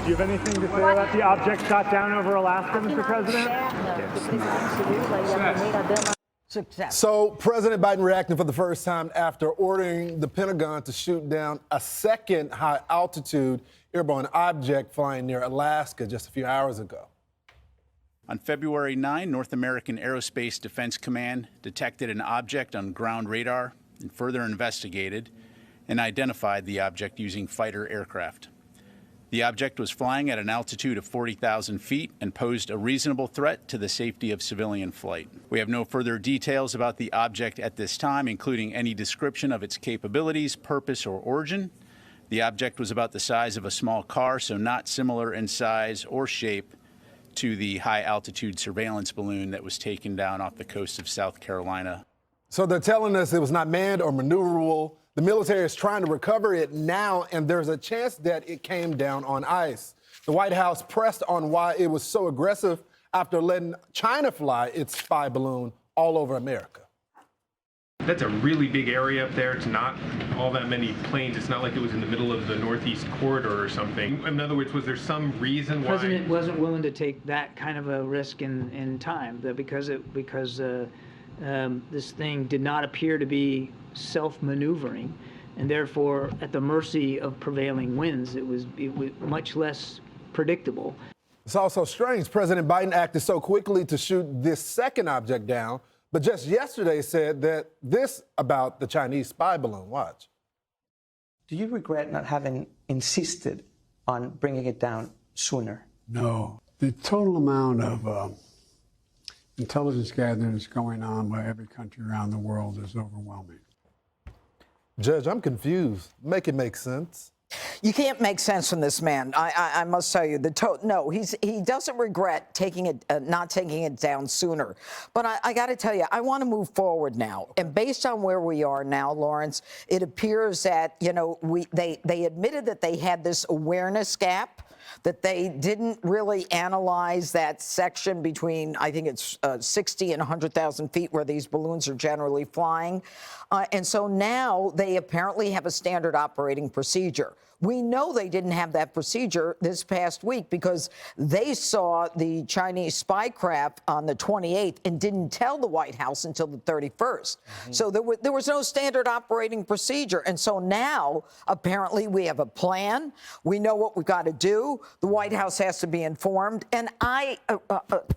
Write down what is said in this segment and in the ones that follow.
Do you have anything to say about the object shot down over Alaska, Mr. President? Success. So President Biden reacting for the first time after ordering the Pentagon to shoot down a second high-altitude airborne object flying near Alaska just a few hours ago. On February 9, North American Aerospace Defense Command detected an object on ground radar and further investigated and identified the object using fighter aircraft. The object was flying at an altitude of 40,000 feet and posed a reasonable threat to the safety of civilian flight. We have no further details about the object at this time, including any description of its capabilities, purpose, or origin. The object was about the size of a small car, so not similar in size or shape to the high-altitude surveillance balloon that was taken down off the coast of South Carolina. So they're telling us it was not manned or maneuverable. The military is trying to recover it now, and there's a chance that it came down on ice. The White House pressed on why it was so aggressive after letting China fly its spy balloon all over America. That's a really big area up there. It's not all that many planes. It's not like it was in the middle of the Northeast corridor or something. In other words, was there some reason why? The president wasn't willing to take that kind of a risk in time, because this thing did not appear to be self-maneuvering, and therefore at the mercy of prevailing winds. It was much less predictable. It's also strange. President Biden acted so quickly to shoot this second object down, but just yesterday said that this about the Chinese spy balloon. Watch. Do you regret not having insisted on bringing it down sooner? No. The total amount of intelligence gathering that's going on by every country around the world is overwhelming. Judge, I'm confused. Make it make sense. You can't make sense from this man. I must tell you, no, he doesn't regret not taking it down sooner. But I got to tell you, I want to move forward now. And based on where we are now, Lawrence, it appears that they admitted that they had this awareness gap, that they didn't really analyze that section between, I think it's 60 and 100,000 feet where these balloons are generally flying. And so now they apparently have a standard operating procedure. We know they didn't have that procedure this past week because they saw the Chinese spy craft on the 28th and didn't tell the White House until the 31st. Mm-hmm. So there was no standard operating procedure. And so now, apparently, we have a plan. We know what we've got to do. The White House has to be informed. And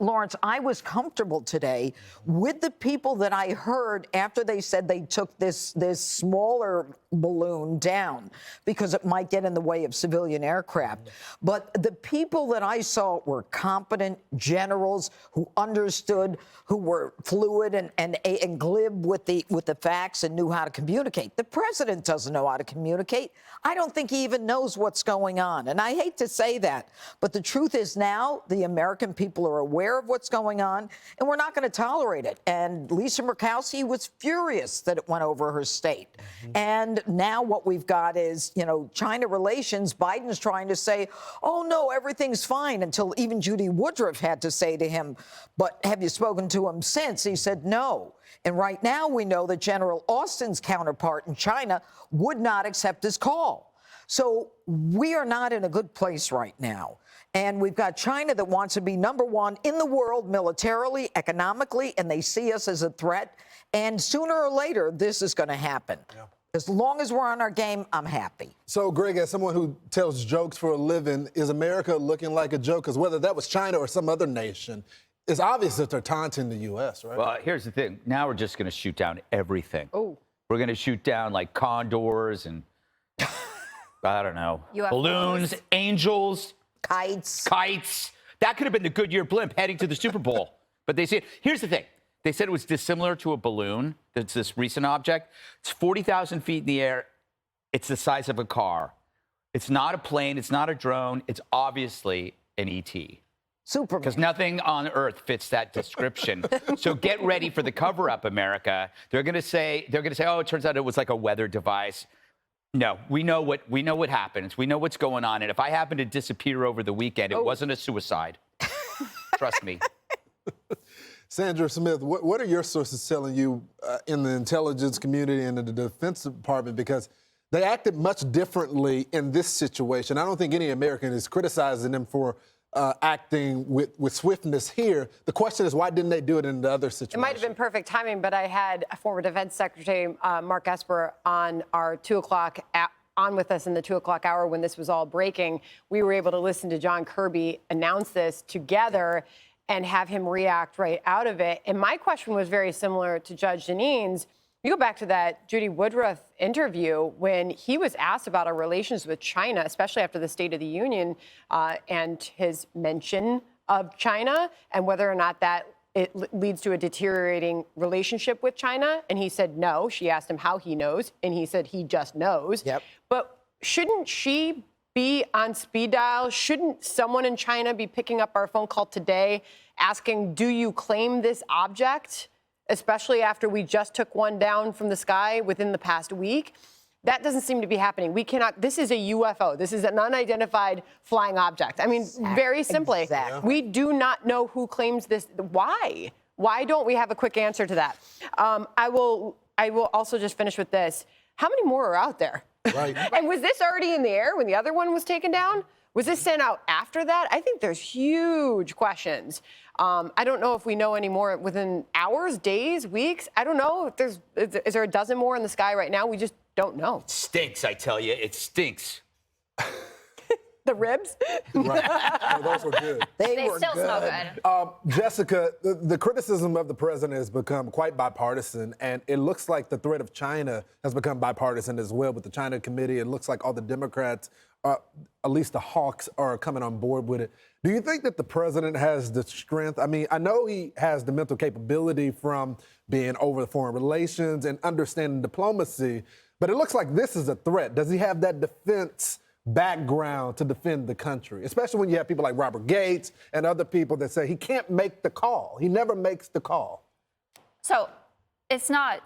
Lawrence, I was comfortable today with the people that I heard after they said they took this smaller balloon down because it might get in the way of civilian aircraft. But the people that I saw were competent generals who understood, who were fluid and glib with the facts and knew how to communicate. The president doesn't know how to communicate. I don't think he even knows what's going on. And I hate to say that, but the truth is now the American people are aware of what's going on, and we're not going to tolerate it. And Lisa Murkowski was furious that it went over her state. Mm-hmm. And now what we've got is, China relations. Biden's trying to say, oh, no, everything's fine, until even Judy Woodruff had to say to him, but have you spoken to him since? He said no. And right now we know that General Austin's counterpart in China would not accept his call. So we are not in a good place right now. And we've got China that wants to be number one in the world militarily, economically, and they see us as a threat. And sooner or later, this is going to happen. Yeah. As long as we're on our game, I'm happy. So, Greg, as someone who tells jokes for a living, is America looking like a joke? Because whether that was China or some other nation, it's obvious that they're taunting the U.S., right? Well, here's the thing. Now we're just going to shoot down everything. Oh. We're going to shoot down, like, condors and, I don't know, balloons, angels. Kites. That could have been the Goodyear blimp heading to the Super Bowl. But they said, here's the thing. They said it was dissimilar to a balloon. That's this recent object. It's 40,000 feet in the air. It's the size of a car. It's not a plane. It's not a drone. It's obviously an ET. Superman. Because nothing on Earth fits that description. So get ready for the cover-up, America. They're going to say, oh, it turns out it was like a weather device. No, we know what happens. We know what's going on. And if I happen to disappear over the weekend, it wasn't a suicide. Trust me. Sandra Smith, what are your sources telling you in the intelligence community and in the Defense Department? Because they acted much differently in this situation. I don't think any American is criticizing them for acting with swiftness here. The question is, why didn't they do it in the other situation? It might have been perfect timing, but I had former Defense Secretary Mark Esper on our 2 o'clock on with us in the 2 o'clock hour when this was all breaking. We were able to listen to John Kirby announce this together and have him react right out of it. And my question was very similar to Judge Jeanine's. You go back to that Judy Woodruff interview when he was asked about our relations with China, especially after the State of the Union and his mention of China and whether or not that it leads to a deteriorating relationship with China. And he said no. She asked him how he knows, and he said he just knows. Yep. But shouldn't she be on speed dial? Shouldn't someone in China be picking up our phone call today asking, do you claim this object? Especially after we just took one down from the sky within the past week. That doesn't seem to be happening. We cannot, this is a UFO. This is an unidentified flying object. I mean, very simply, we do not know who claims this. Why? Why don't we have a quick answer to that? I will also just finish with this. How many more are out there? Right. And was this already in the air when the other one was taken down? Was this sent out after that? I think there's huge questions. I don't know if we know any more within hours, days, weeks. I don't know. Is there a dozen more in the sky right now? We just don't know. It stinks, I tell you. It stinks. The ribs? Right. Oh, those were good. They were still smell good. Jessica, the criticism of the president has become quite bipartisan, and it looks like the threat of China has become bipartisan as well. With the China committee, it looks like all the Democrats, at least the hawks, are coming on board with it. Do you think that the president has the strength? I mean, I know he has the mental capability from being over the foreign relations and understanding diplomacy, but it looks like this is a threat. Does he have that defense background to defend the country, especially when you have people like Robert Gates and other people that say he can't make the call. He never makes the call. So it's not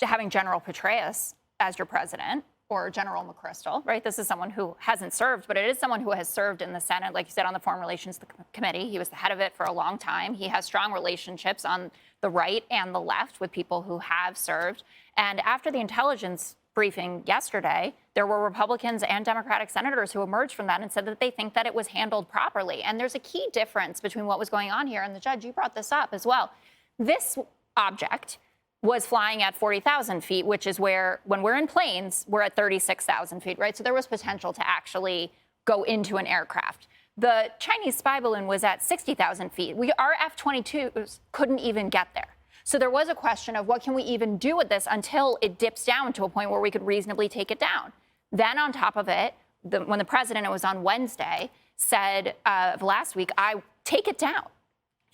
having General Petraeus as your president or General McChrystal, right? This is someone who hasn't served, but it is someone who has served in the Senate, like you said, on the Foreign Relations Committee. He was the head of it for a long time. He has strong relationships on the right and the left with people who have served. And after the intelligence briefing yesterday, there were Republicans and Democratic senators who emerged from that and said that they think that it was handled properly. And there's a key difference between what was going on here, and the judge, you brought this up as well. This object was flying at 40,000 feet, which is where, when we're in planes, we're at 36,000 feet, right? So there was potential to actually go into an aircraft. The Chinese spy balloon was at 60,000 feet. Our F-22s couldn't even get there. So there was a question of what can we even do with this until it dips down to a point where we could reasonably take it down. Then on top of it, when the president, it was on Wednesday, said of last week, I take it down,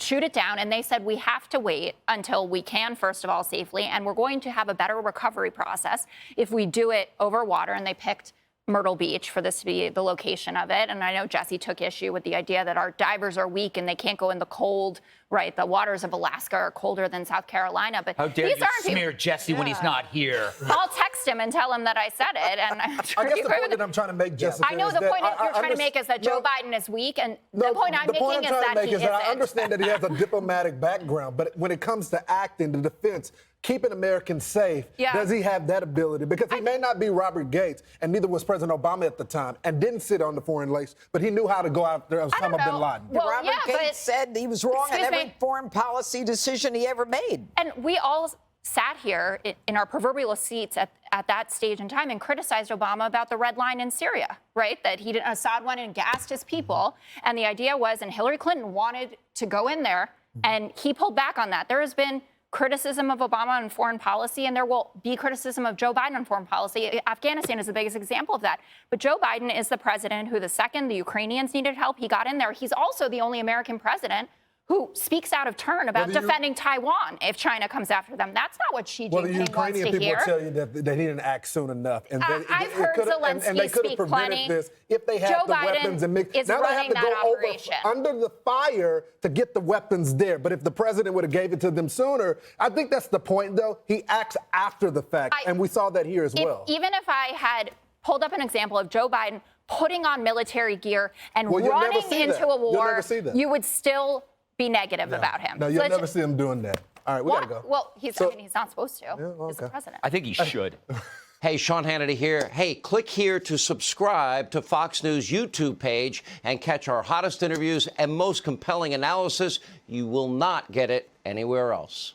shoot it down. And they said, we have to wait until we can, first of all, safely. And we're going to have a better recovery process if we do it over water. And they picked Myrtle Beach for this to be the location of it. And I know Jesse took issue with the idea that our divers are weak and they can't go in the cold, right? The waters of Alaska are colder than South Carolina. But how dare you smear Jesse when he's not here? I'll text him and tell him that I said it. And I guess the point that I'm trying to make, Jessica, I know the point you're trying to make is that Joe Biden is weak. And the point I'm making is that he isn't. I understand that he has a diplomatic background, but when it comes to acting, the defense, keeping Americans safe, does he have that ability? Because he may not be Robert Gates, and neither was President Obama at the time, and didn't sit on the foreign relations, but he knew how to go after Osama bin Laden. Well, Robert Gates said he was wrong in every foreign policy decision he ever made. And we all sat here in our proverbial seats at that stage in time and criticized Obama about the red line in Syria, right? That Assad went and gassed his people. And the idea was, and Hillary Clinton wanted to go in there, and he pulled back on that. There has been criticism of Obama on foreign policy, and there will be criticism of Joe Biden on foreign policy. Afghanistan is the biggest example of that. But Joe Biden is the president who, the second the Ukrainians needed help, he got in there. He's also the only American president who speaks out of turn about defending Taiwan if China comes after them. That's not what Xi Jinping wants to hear. Well, the Ukrainian people tell you that he didn't act soon enough. And I've heard Zelensky speak plenty. This if they had Joe the Biden weapons and mix. is now running they have to that go operation. under the fire to get the weapons there. But if the president would have gave it to them sooner, I think that's the point, though. He acts after the fact, and we saw that here as well. Even if I had pulled up an example of Joe Biden putting on military gear and running into a war, you would still be negative about him. No, you'll never see him doing that. All right, we got to go. Well, he's not supposed to. He's the president. I think he should. Hey, Sean Hannity here. Hey, click here to subscribe to Fox News YouTube page and catch our hottest interviews and most compelling analysis. You will not get it anywhere else.